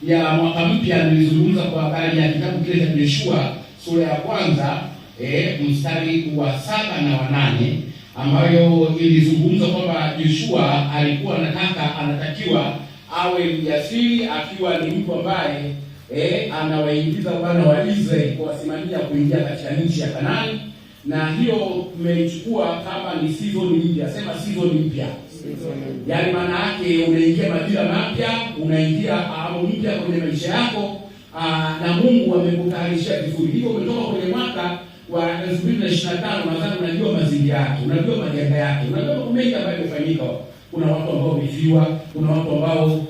ya mwaka mpya nilizungumza kwa habari ya kitabu kile cha Yoshua sura ya kwanza mstari wa 7 na wa 8, ambayo ilizungumza kwamba Yoshua alikuwa anatakiwa awe mjasiri, akiwa ni mtu ambaye anawaingiza wana wa Israeli kuwasimamia kuingia katika nchi ya Kanaani. Na hiyo tumeichukua kama ni season mpya. Sema season mpya. Yaani maana yake unaingia majira mapya, unaingia awamu mpya kwenye maisha yako, na Mungu amekutayarishia vizuri. Hivyo umetoka kwenye mwaka wa 2025, nadhani unajua mazingira yake, unajua majanga yake, unajua mambo mengi ambayo yamefanyika. Kuna watu ambao wamefiwa, kuna watu ambao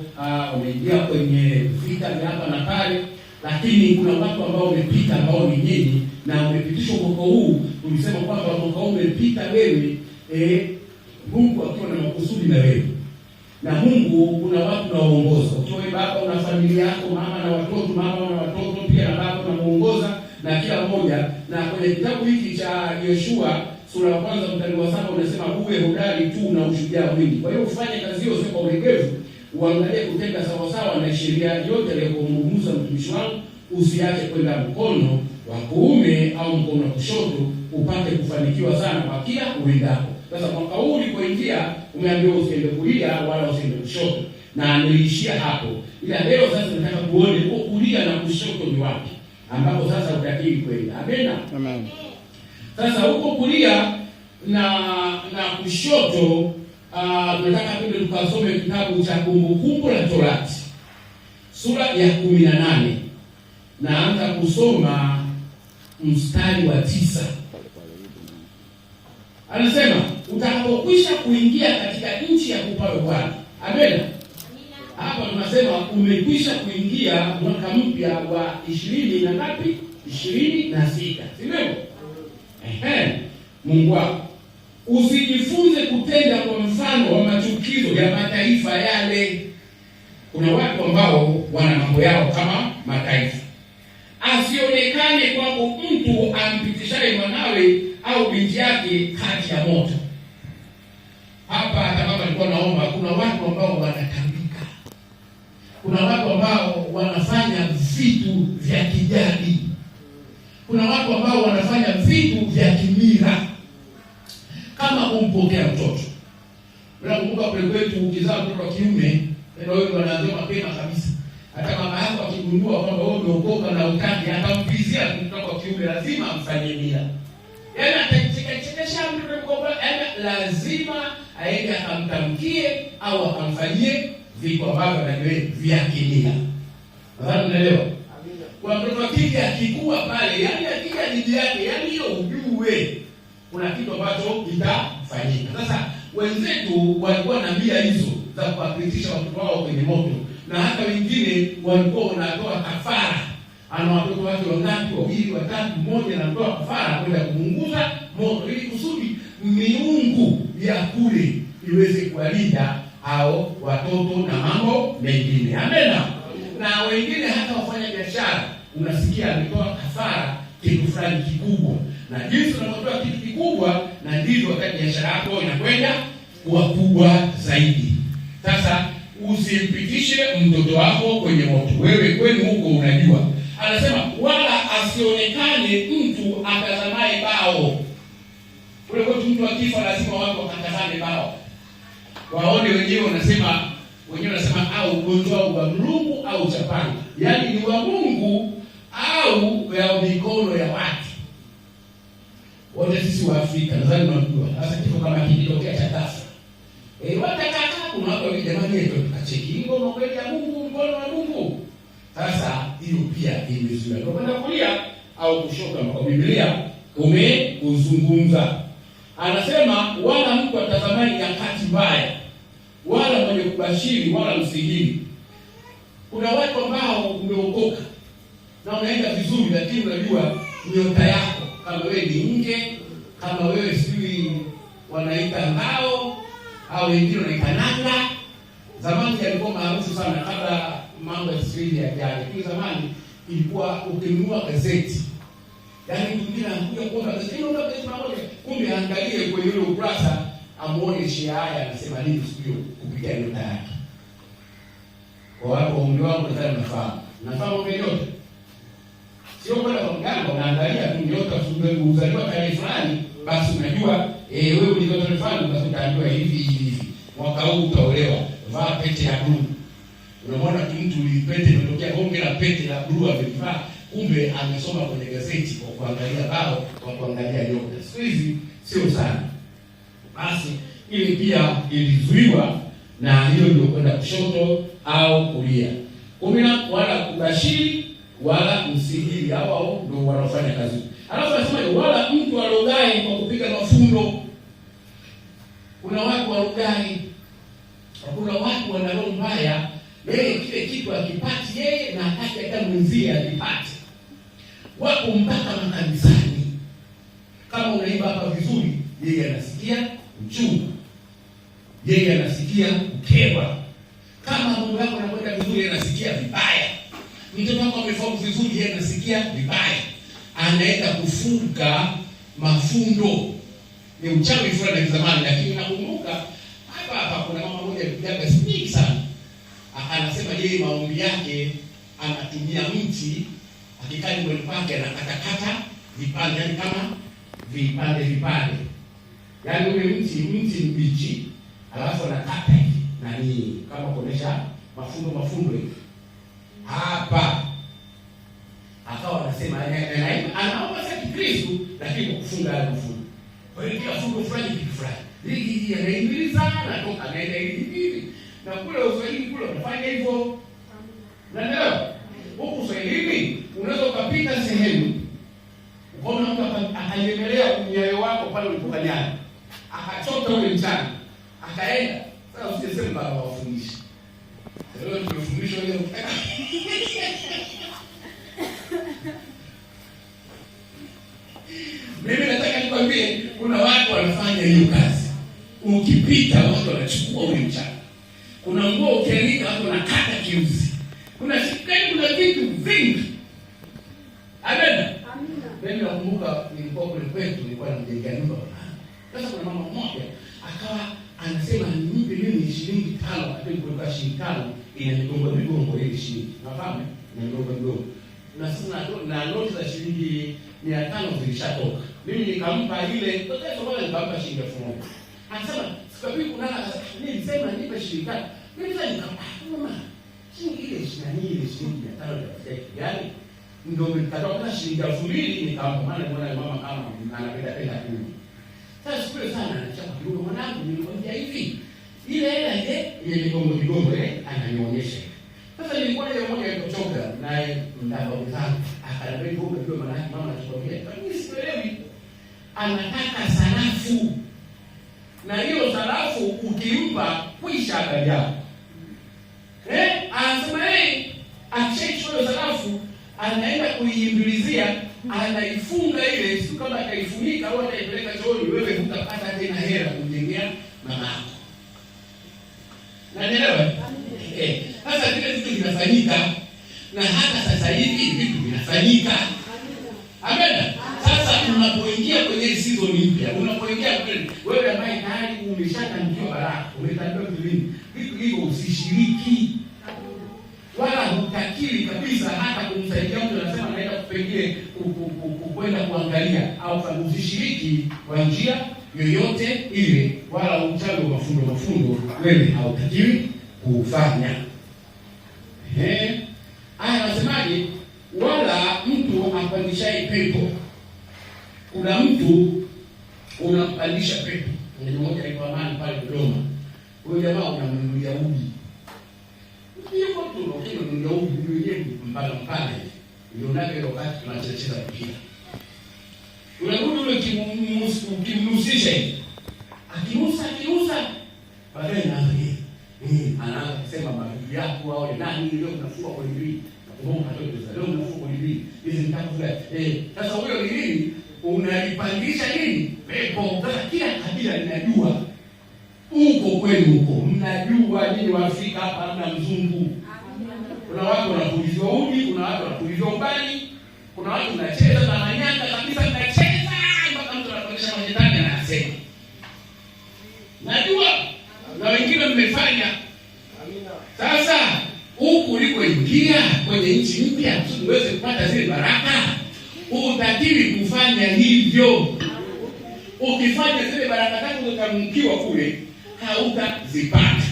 wameingia kwenye vita vya hapa na pale, lakini kuna watu ambao wamepita, ambao ni nyinyi, na umepitishwa mwaka huu. Tulisema kwamba mwaka huu umepita wewe, Mungu akiwa na makusudi na wewe. Na Mungu kuna watu na uongoza. Ukiwa baba una familia yako, mama na watoto, mama na watoto pia na baba unamuongoza na kila mmoja. Na kwenye kitabu hiki cha Yoshua sura ya kwanza mstari wa 7 unasema uwe hodari tu na ushujaa wingi. Kwa hiyo ufanye kazi hiyo kwa ulegevu, uangalie kutenda sawa sawa na sheria yote aliyokuongoza mtumishi wangu, usiache kwenda mkono wa kuume au mkono wa kushoto, upate kufanikiwa sana kwa kila uendapo. Sasa mwaka huu ulipoingia umeambiwa usiende kulia wala usiende kushoto, na niliishia hapo. Ila leo sasa nataka kuone huko kulia na kushoto ni wapi ambapo sasa utakiri kwenda. Amen. Sasa huko kulia na kushoto, tunataka twende tukasome kitabu cha Kumbukumbu la Torati sura ya 18. Naanza kusoma mstari wa 9. Anasema utakapokwisha kuingia katika nchi ya kupawe Bwana. Amen. Hapa tunasema umekwisha kuingia mwaka mpya wa 20 na ngapi? 26. Sivyo? Mungu wako usijifunze kutenda kwa mfano wa machukizo ya mataifa yale. Kuna watu ambao wana mambo yao kama mataifa. Asionekane kwako mtu ampitishaye mwanawe au binti yake kati ya moto. Hapa hata kama nilikuwa naomba, kuna watu ambao wanatambika. Kuna watu ambao wanafanya vitu vya kijadi. Kuna watu ambao wanafanya vitu vya kimila, kama kumpokea mtoto. Unakumbuka kule kwetu ukizaa mtoto wa kiume, ndio wewe wanaanza mapema kabisa. Hata mama yako akigundua kwamba wewe umeokoka na utaki, atamvizia mtoto wa kiume, lazima amfanyie mila. Yaani atachekesha mtoto mkubwa, lazima aende akamtamkie au akamfanyie vitu ambavyo anajua vya kimila. Nadhani unaelewa. Kwa mtoto wa kike akikua pale, yaani akija bibi yake, yaani hiyo ujue kuna kitu ambacho kitafanyika. Sasa wenzetu walikuwa na mila hizo za kuwapitisha watoto wao kwenye moto, na hata wengine walikuwa wanatoa kafara. Ana watoto wake wangapi? 2, 3, mmoja anatoa kafara kwenda kumunguza moto, ili kusudi miungu ya kule iweze kuwalinda hao watoto na mambo mengine. Amen. Na wengine hata wafanya biashara, unasikia ametoa kafara kitu fulani kikubwa. Na jinsi unapotoa kitu kikubwa, na ndivyo wakati biashara yako inakwenda kuwa kubwa zaidi. Sasa usimpitishe mtoto wako kwenye moto. Wewe kwenu huko unajua. Anasema wala asionekane mtu akazamaye bao. Kule kwa mtu akifa lazima watu wakatazame bao. Waone wenyewe wanasema au ugonjwa wa mlungu au chapanga. Yaani ni wa Mungu au ya mikono ya watu. Wote sisi wa Afrika nadhani tunajua. Sasa kitu kama kilitokea cha ghafla. Watakaka kuna watu wa jamii yetu tukacheki ngono kweli ya Mungu, mkono wa Mungu. Sasa hiyo pia imezuia. Kwa kwenda kulia au kushoka kwa Biblia umezungumza. Anasema wala mtu atazamani nyakati mbaya, wala mwenye kubashiri, wala msihiri. Kuna watu ambao umeokoka na unaenda vizuri, lakini unajua nyota yako, kama wewe ni nge, kama wewe sijui wanaita ngao au wengine wanaita nanga. Zamani yalikuwa maarufu sana kabla mambo ya Kiswahili yajaje. Kwa zamani ilikuwa ukinunua gazeti, yaani mwingine anakuja kuomba gazeti, ndio gazeti moja, kumbe angalie kwenye ile ukurasa amuone Shia haya anasema nini sikio kupitia nyota yake. Kwa watu wa umri wangu nadhani nafahamu nyota. Sio kwenda kwa mganga unaangalia tu nyota uzaliwa tarehe fulani, basi unajua wewe ulizaliwa tarehe fulani, basi utaambiwa hivi. Mwaka huu utaolewa, vaa pete ya blue. Unamwona mtu ulipete imetokea bonge la pete la blue amevaa, kumbe amesoma kwenye gazeti kwa kuangalia bao, kwa kuangalia nyota. Siku hizi sio sana. Basi ili pia ilizuiwa, na hiyo ndio kwenda kushoto au kulia. Wala kubashiri wala msihiri, hao ndio wanafanya kazi. Alafu anasema wala mtu alogai kwa kupiga mafundo. Kuna watu walogai. Kuna watu wana roho mbaya, yeye kile kitu akipati yeye na hataki hata mwenzie akipate. Wapo mpaka makanisani. Kama unaimba hapa vizuri, yeye anasikia uchungu. Yeye anasikia kukewa. Kama mambo yako yanakwenda vizuri, yeye anasikia vibaya. Mtoto wako amefaulu vizuri, yeye anasikia vibaya. Anaenda kufunga mafundo. Ni uchawi fulani wa zamani, lakini nakumbuka hapa kuna mama mmoja mjanga nyingi sana. Anasema yeye maombi yake anatumia mti, akikaa nyumbani kwake anakatakata vipande, yani kama vipande. Yaani ule mti mbichi, alafu anakata hivi nani kama kuonesha mafundo hivi. Hapa akawa anasema anaomba sasa Kristo, lakini kufunga yale mafundo. Kwa hiyo kila fungo fulani kitu fulani. Hii anaimiliza na toka anaenda hivi. Na kule Uswahili kule unafanya hivyo. Unaelewa? Huko Uswahili unaweza ukapita sehemu, ukaona mtu akanyemelea unyayo wako pale ulipokanyaga. Akachota ule mchana. Akaenda. Sasa usiseme baba wafundishe. Leo tunafundishwa ile. Mimi nataka nikwambie kuna watu wanafanya hiyo kazi. Ukipita watu wanachukua ule mchana. Kuna nguo ukianika hapo na kata kiuzi. Kuna vitu vingi. Amina. Mimi nakumbuka nilikuwa kule kwetu, nilikuwa namjengea nyumba. Sasa kuna mama mmoja akawa anasema nipe mimi shilingi 5, hadi kutoka shilingi 5 ina migongo ile shilingi. Unafahamu? Ni migongo. Na sasa na noti za shilingi 500 zilishatoka. Mimi nikampa ile, tokea sababu nikampa shilingi 1000. Anasema sikabii kunana, nilisema nipe shilingi 5. Mimi sasa nikampa mama. Shilingi ile shilingi 500 ya gani? Ndio nikatoka shilingi 2000 nikampa, maana mama kama anapenda tu. Sasa siku sana anachapa kidogo, mwanangu nilikwambia hivi. Ile hela ile migongo ananionyesha. Sasa nilikuwa ile moja ilipotoka naye mdau zangu akaniambia hivyo, maana yake mama anachokwambia mimi sielewi. Anataka sarafu, na hiyo sarafu ukimpa kuisha habari yako. Anasema akishachukua sarafu anaenda kuiimbilizia, anaifunga ile, sio kama ataifunika au ataipeleka chooni, wewe hutapata tena hela kujengea mama yako. Naelewa? Sasa vile vitu vinafanyika, na hata sasa hivi vitu vinafanyika. Amen. Sasa unapoingia kwenye season mpya, unapoingia kwenye wewe ambaye tayari umeshatangiwa baraka, umetangiwa vitu hivyo usishiriki. Wala hutakiri kabisa hata kumsaidia mtu anasema naenda kupengine kwenda kuangalia au usishiriki kwa njia yoyote ile, wala uchawi wa mafundo wewe hautakiri kufanya. Anasemaje? Wala mtu apandishaye pepo. Kuna mtu unampandisha pepo. Kuna mmoja alikuwa amani pale Dodoma. Huyo jamaa unamnunulia uji. Hiyo mtu unanunulia uji yeye mpana hivi. Ndio nake wakati tunacheza mpira. Unarudi ule kimnusisha hivi. Akinusa. Baadaye anaanza anaanza kusema mabibi yako au nani leo unafunga kwa hivi. Nakumbuka leo unafunga kwa hivi. Hizi nitakuza. Sasa huyo ni nini? Unalipandisha nini? Pepo. Sasa kila kabila linajua. Huko kwenu huko mnajua nini Waafrika hapa hamna mzungu. Kuna watu wanapulizwa uji, kuna watu wanapulizwa ubani, kuna watu wanacheza na manyanga kabisa, mnacheza mpaka mtu anapandisha majetani anasema. Najua na wengine mmefanya. Amina. Sasa huko kwenye nchi mpya kusudi uweze kupata zile baraka, hutakiwi kufanya hivyo. Ukifanya zile baraka zako utamkiwa kule, hautazipata.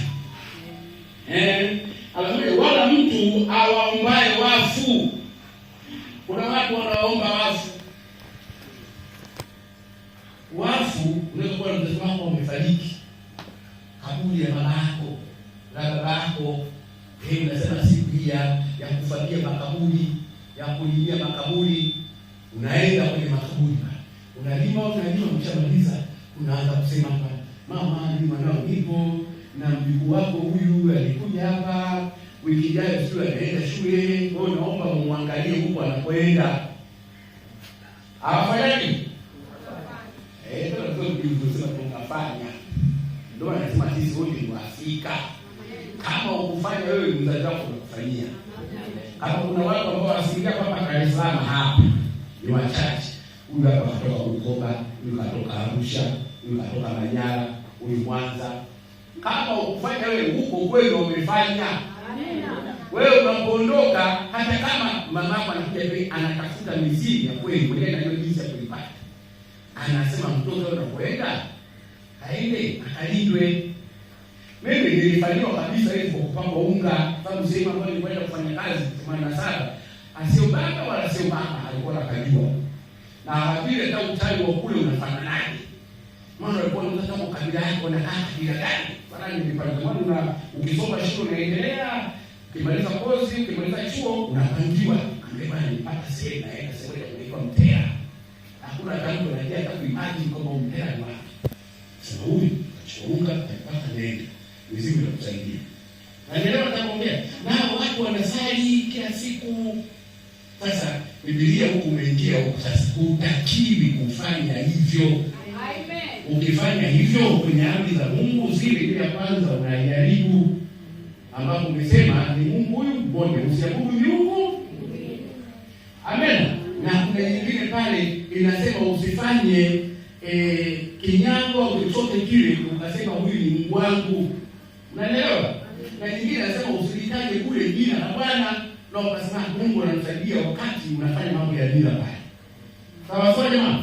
Wala mtu awaombaye wafu. Kuna watu wanaomba wafu. Wafu unaweza kuwa mzazi wako umefariki, kaburi ya mama yako na baba yako, unasema siku ya kufagia makaburi, ya kulimia makaburi, unaenda kwenye makaburi, unalima, mshamaliza, unaanza kusema mama, ni mwanao nipo na mjukuu wako huyu alikuja hapa wiki ijayo, sio anaenda shule, wewe naomba muangalie huko anakwenda. Hawafanyaje? Ndio tunasema tunafanya. Ndio anasema sisi wote ni Waafrika. Kama ukufanya wewe, mzazi wako anakufanyia. Kama kuna watu ambao wasikia hapa Dar es Salaam hapa ni wachache. Huyu hapa kutoka Bukoba, huyu kutoka Arusha, huyu kutoka Manyara, huyu Mwanza. Kama ukufanya wewe huko kweli umefanya. Wewe unapoondoka, hata kama mamako anakuja pale anatafuta mizigo ya kweli, mwenyewe anajua jinsi ya kuipata. Anasema mtoto unapoenda aende akalindwe. Mimi nilifanywa kabisa hivi kwa kupamba unga, sababu sema ambapo nilikwenda kufanya kazi 87, asio baba wala sio mama alikuwa anakajua. Na vile hata utani wa kule unafananaje? Maana alikuwa anataka kama kabila yako na kabila gani? Bwana nilipata na ukisoma shule unaendelea, ukimaliza kozi, ukimaliza chuo unapangiwa. Ambaye nilipata sehemu naenda sehemu inaitwa Mtera. Hakuna tangu anajia hata kuimagine kama Mtera ni wapi. Sasa huyu achukua atapata nenda. Mizimu itakusaidia. Na leo nitakwambia, nao watu wanasali kila siku. Sasa Biblia huko umeingia huko sasa, hutakiwi kufanya hivyo. Amen. Ukifanya hivyo kwenye amri za Mungu zile ya kwanza unajaribu, ambapo umesema ni Mungu huyu mmoja, usiabudu miungu. Amen. Na kuna nyingine pale inasema usifanye kinyango au chochote kile ukasema huyu ni Mungu wangu. Unaelewa? Na nyingine inasema usilitaje kule jina la Bwana na ukasema Mungu ananisaidia wakati unafanya mambo ya dini pale. Sawa sawa jamaa?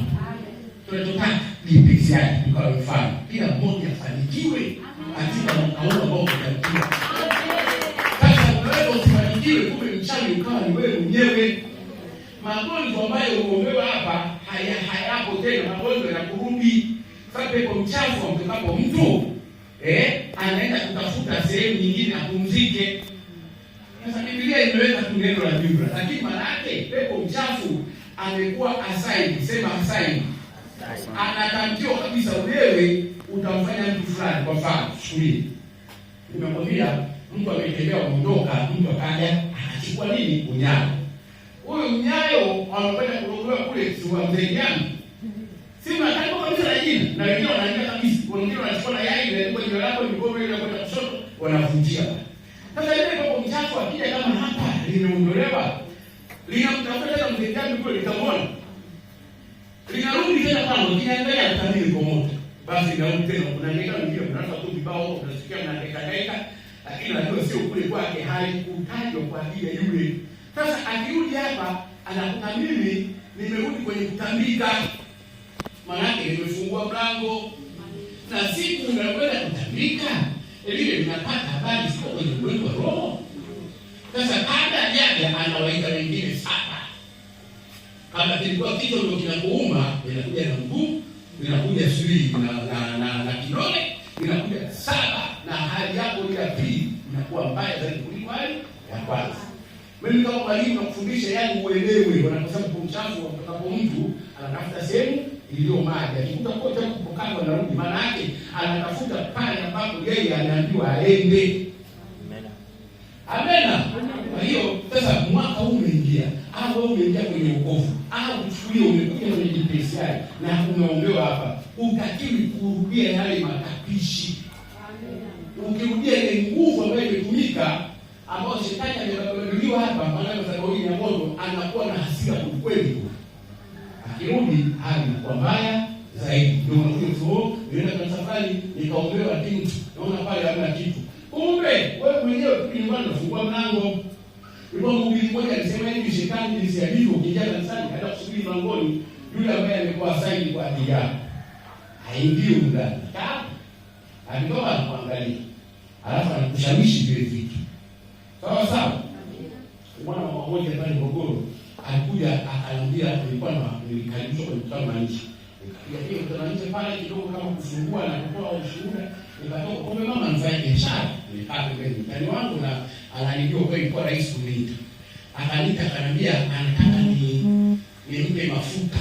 Tunataka DPCI tukawa mfano. Kila mmoja afanikiwe katika mkaona ambao utafanikiwa. Sasa unaweza usifanikiwe kumbe mchawi ukawa ni wewe mwenyewe. Magonjwa ambayo uombewa hapa hayapo tena, magonjwa yanakurudi. Sasa pepo mchafu ambapo mtu anaenda kutafuta sehemu nyingine apumzike. Sasa Biblia imeweka tu neno la jumla, lakini maana yake pepo mchafu amekuwa assigned, sema assigned. Anatamkiwa kabisa wewe utamfanya mtu fulani. Kwa mfano, shule. Nimemwambia mtu ametembea kuondoka, mtu akaja akachukua nini? Unyayo. Huyo unyayo anakwenda kuondoa kule kwa mzee yangu. Sima karibu kabisa na jina. Na wengine wanaandika kabisa. Wengine wanachukua na yai na kwa jina lako ni ngome ile kwenda kushoto wanavutia. Sasa ile pepo mchafu akija kama hapa limeondolewa, linamtafuta tena mzee yangu kule likamwona. Linarudi tena kama kinaendelea kutabiri kwa moto. Basi ndio tena unaandika ndio unaanza tu kibao unasikia mnaandika, lakini ndio sio kule kwake, haikutajwa kwa ajili ya yule. Sasa akirudi hapa anakuta mimi nimerudi kwenye kutambika. Maana yake nimefungua mlango. Na siku unakwenda kutambika, ile linapata habari sio kwenye ulimwengu wa roho. Sasa kabla yake anawaita wengine saba. Kama kilikuwa kichwa ndio kinakuuma, inakuja na mguu, inakuja siri na kidole, inakuja saba, na hali yako ile ya pili inakuwa mbaya zaidi kuliko hali ya kwanza. Mimi kama mwalimu nakufundisha yani uelewe, wanaposema kwa mchafu utakapo mtu anatafuta sehemu iliyo maji, akikuta kote kupokana na rudi, maana yake anatafuta pale ambapo yeye anaambiwa aende. Amena. Kwa hiyo sasa mwaka huu umeingia, au wewe umeingia kwenye wokovu, au uchukulie umekuja kwenye DPCI na umeombewa hapa, utakiwi kurudia yale matapishi. Ukirudia ile nguvu ambayo imetumika, ambao shetani amebadilishwa hapa, maana sababu ya moto anakuwa na hasira kweli. Akirudi hali inakuwa mbaya zaidi. Ndio unakuja tu, unaenda kwa safari nikaombewa kitu, naona pale hamna kitu. Kumbe wewe mwenyewe nyumbani unafungua mlango. Ulikuwa mhubiri mmoja alisema hivi, shetani nilisiamini ukija kanisani kaenda kusubiri mlangoni, yule ambaye amekuwa saini kwa ajili yako haingii ndani. Alitoka kuangalia. Alafu anakushawishi vile vitu. Sawa sawa? Mwana wa mmoja pale Morogoro alikuja akaambia nilikuwa na nilikaribishwa kwa mkutano wa nchi. Nikapiga mkutano nje pale kidogo kama kufungua na kutoa ushuhuda. Nikatoka kumbe mama anafanya biashara. Nilikaa pembeni. Mtani wangu na ananijua kwa ilikuwa rais kuniita. Akaniita akaniambia anataka nimpe mafuta.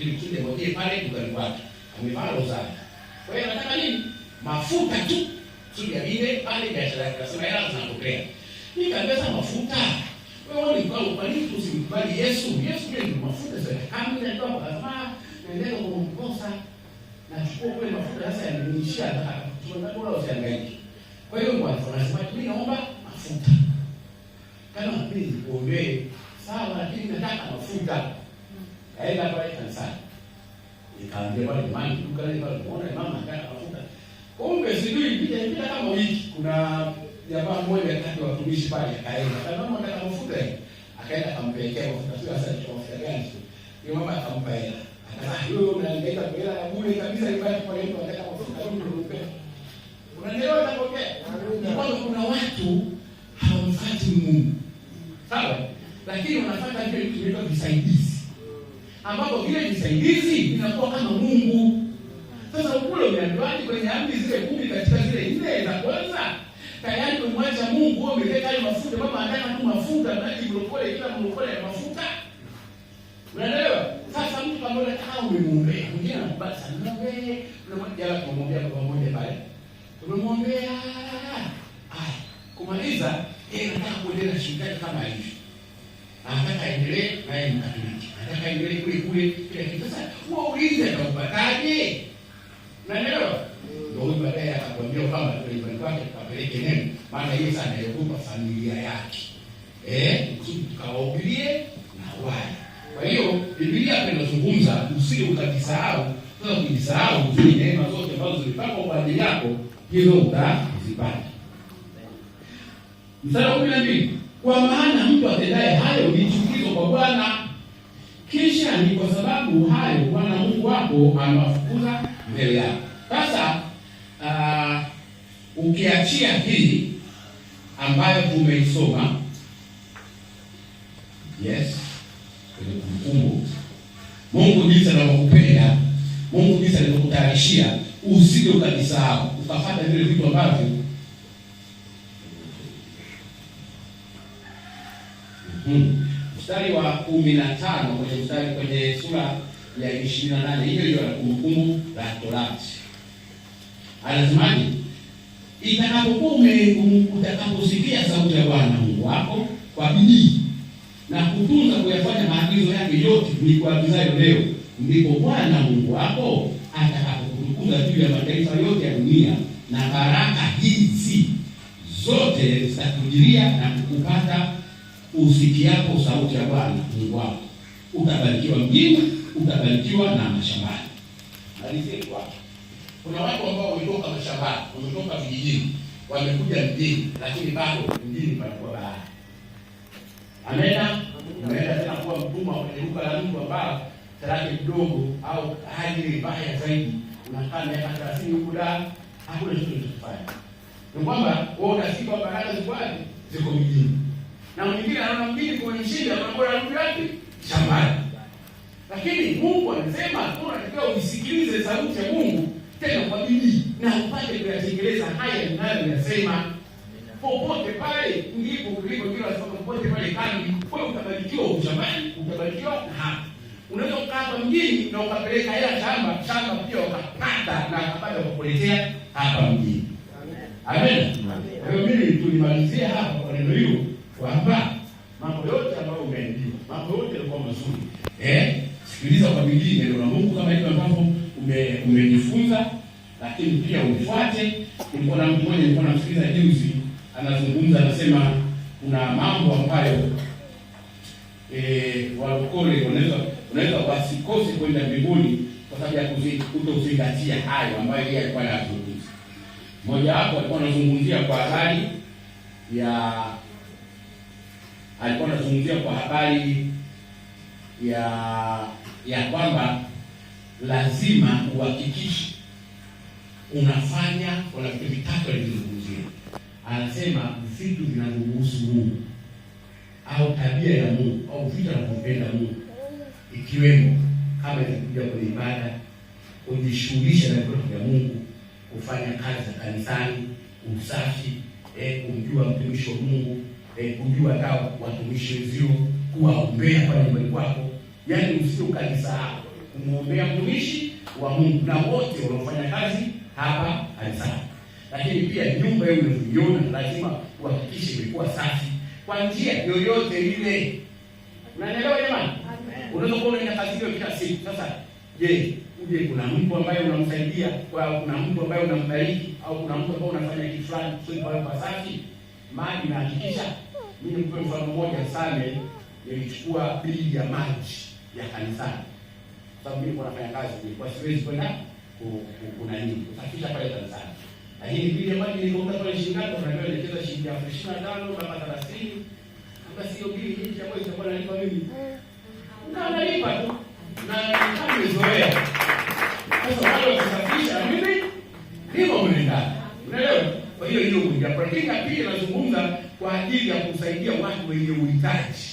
Ili kile ngoje pale dukani kwake. Amevaa rozari. Kwa hiyo anataka nini? Mafuta tu. Sio ile pale biashara yake. Sema hela zinatokea. Nikaambia mafuta. Wewe ni kwa nini tusimkubali Yesu? Yesu ndiye mafuta sasa. Kama ndio kama naendelea kumkosa na chukua kwa mafuta sasa yaniishia hata tunataka bora usihangaike. Kwa hiyo kwa tunasema mimi naomba mafuta. Kama mimi kuombee sawa, lakini nataka mafuta. Aenda pale kanisani. Nikaambia wale jamani, tukale pale muone mama anataka mafuta. Kumbe sijui ilipita kama wiki kuna jamaa mmoja kati ya watumishi pale akaenda. Kama mama anataka mafuta akaenda akampelekea mafuta. Sio sasa ni mafuta gani? Yule mama akampa hela. Akasema wewe unaangaika kwa hela ya bure kabisa ibaki kwa hiyo anataka mafuta unarupe. Unaelewa unapokea? Kwa kuna watu hawamfuati Mungu. Sawa? Lakini wanafuata vile vitu vinaitwa visaidizi. Ambapo vile visaidizi vinakuwa kama Mungu. Sasa ukule umeandwaje kwenye amri zile 10 katika zile 4 za kwanza? Tayari kumwacha Mungu wewe umeleta ile mafuta, mama anataka tu mafuta, maji mlokole kila mlokole ya mafuta. Unaelewa? Sasa mtu kama yule kama umemwombea, mwingine anakubali sana wewe, unamwambia kumwombea kwa pamoja pale. Umemwombea. Kumaliza yeye anataka kuendelea shughuli kama hivi. Anataka aendelee na yeye mkatoliki. Anataka aendelee kule kile kitu. Sasa wewe ulize atakupataje? Unaelewa? Ndio baadaye akakwambia kwamba tulipani kwake tukapeleke neno. Maana yeye sana anayokupa familia yake. Kusudi tukawahubirie na wale. Kwa hiyo Biblia inazungumza usije ukajisahau. Sasa kujisahau zile neema zote ambazo zilipakwa kwa ajili yako, hizo utazipata. Mstari wa 12. Kwa maana mtu atendaye hayo ni chukizo kwa Bwana. Kisha ni kwa sababu hayo Bwana Mungu wako anawafukuza mbele yako. Sasa ukiachia hii ambayo tumeisoma, yes, kwenye kumbukumbu, Mungu jinsi anavyokupenda, Mungu jinsi anavyokutayarishia, usije ukajisahau, ukafuata vile vitu ambavyo mstari wa 15 kwenye sura ya 28 hiyo ya kumbukumbu la Torati. Anasemaje? Utakaposikia sauti ya Bwana Mungu wako kwa bidii na kutunza kuyafanya maagizo yake yote nikuagizayo leo, ndipo Bwana Mungu wako atakapokutukuza juu ya mataifa yote ya dunia, na baraka hizi zote zitakujilia na kukupata usikiapo sauti ya Bwana Mungu wako. Utabarikiwa mjini, utabarikiwa na mashambani. Hadithi kwa kuna watu ambao wametoka mashambani, wametoka vijijini, wamekuja mjini, lakini bado mjini panakuwa bahari. Ameenda tena kuwa mtumwa kwenye duka la mtu ambao taraki kidogo au hali mbaya zaidi. Unakaa miaka 30 huko da, hakuna kitu kufanya. Ni kwamba wewe unasikia baraka ziko mjini. Na mwingine anaona mjini kwa shida, anakuwa anarudi wapi? Shambani. Lakini Mungu anasema tunatakiwa usikilize sauti ya Mungu tena kwa bidii na upate kuyatekeleza haya ninayoyasema. Popote pale ndipo kuliko kila sababu, popote pale kambi, wewe utabarikiwa shambani, utabarikiwa na hapa. Unaweza kukaa mjini na ukapeleka hela shamba pia ukapata na akapata kukuletea hapa mjini. Amen. Kwa hiyo mimi tulimalizia hapa kwa neno hilo kwamba mambo yote ambayo umeambiwa, mambo yote yalikuwa mazuri. Sikiliza kwa bidii neno la Mungu kama hivyo ambavyo umejifunza, lakini pia ufuate. Kulikuwa na mtu mmoja nilikuwa namsikiliza juzi, anazungumza anasema kuna mambo ambayo walokole wanaweza wasikose kwenda mbinguni kwa sababu ya kutozingatia hayo ambayo yeye alikuwa anazungumza. Mmoja wapo alikuwa anazungumzia kwa habari alikuwa anazungumzia kwa habari ya kwamba lazima uhakikishe unafanya wala vitu vitatu alivyozungumzia. Anasema vitu vinavyohusu Mungu au tabia ya Mungu au vitu anavyopenda Mungu, ikiwemo kama inakuja kwenye ibada, kujishughulisha na vitu vya Mungu, kufanya kazi za kanisani, usafi, kumjua mtumishi wa Mungu, kujua hata watumishi wenzio, kuwaombea pale nyumbani kwako. Yaani usije ukajisahau kumwombea mtumishi wa Mungu na wote wanaofanya kazi hapa kanisani. Lakini pia nyumba hiyo unayoiona lazima uhakikishe imekuwa safi kwa njia yoyote ile. Unanielewa jamani? Unaweza kuona ina kazi hiyo kila siku. Sasa je, kuna mtu ambaye unamsaidia, kuna mtu ambaye unambariki, au kuna mtu ambaye unafanya kitu fulani kusudi kwa safi? Maji na hakikisha. Mimi nikupe mfano mmoja sana, nilichukua bili ya maji ya kanisani. Sababu mimi nilikuwa nafanya kazi, nilikuwa siwezi kwenda kusafisha pale kanisani. Lakini bili ya maji nilipokuta pale shilingi ngapi, unajua nilikeza shilingi 25 mpaka 30. Kama sio bili hii ambayo itakuwa nalipa mimi. Na nalipa tu. Na kama nimezoea. Sasa wale wakisafisha mimi niko mlindani. Unaelewa? Kwa hiyo kuja pratika pia nazungumza kwa ajili ya kusaidia watu wenye uhitaji.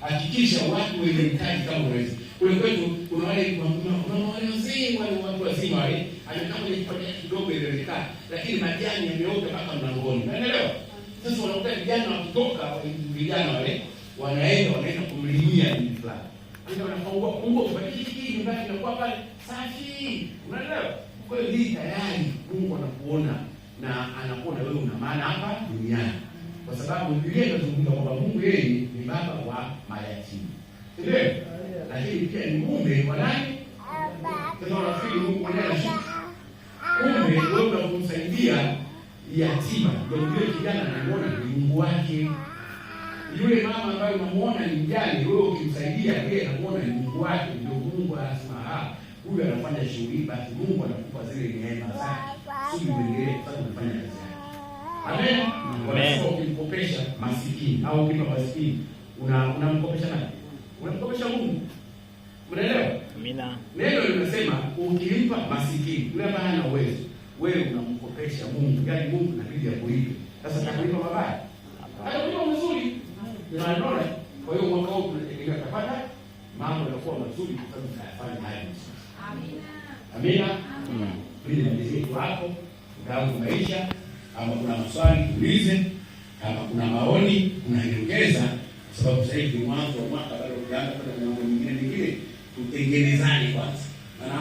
Hakikisha watu wenye uhitaji kama unaweza. Kule kwetu kuna wale wazee, wale watu wazima wale, anakaa kwenye kipande kidogo ile imekaa, lakini majani yameota mpaka mlangoni. Unaelewa? Sasa wanakuta vijana wakitoka, vijana wale wanaenda kumlimia mtu fulani. Ndio wanafungua kwa kiki nyumbani inakuwa pale safi. Unaelewa? Kwa hiyo hii tayari Mungu anakuona na anakuona wewe una maana hapa duniani. Kwa sababu Biblia inazungumza kwamba Mungu yeye ni baba wa mayatima. Ndio? Lakini pia ni mume wa nani? Sasa rafiki Mungu mwenyewe mume wewe unamsaidia yatima. Ndio yule kijana anamuona ni Mungu wake. Yule mama ambaye unamuona ni mjane, wewe ukimsaidia yeye anamuona ni Mungu wake. Ndio Mungu anasema huyu anafanya shughuli, basi Mungu anakupa zile neema zake. Sio uendelee kufanya kazi yake. Amen. Wanasema ukimkopesha masikini au ukimpa masikini, unamkopesha nani? Unamkopesha Mungu. Unaelewa? Amina. Neno linasema ukimpa masikini, yule ambaye hana uwezo, wewe unamkopesha Mungu. Yaani Mungu inabidi akulipe. Sasa atakulipa mabaya. Atakulipa mazuri. Unaona? Kwa hiyo mwaka huu tunategemea kupata mambo yanakuwa mazuri kwa sababu tunayafanya haya. Amina. Amina. Ili nimalizie kwa hapo, ndio maisha. Kama kuna maswali tuulize, kama kuna maoni unaniongeza, kwa sababu sasa hivi mwanzo wa mwaka bado tunaanza kwenda mambo mengine tutengenezane kwanza. Maana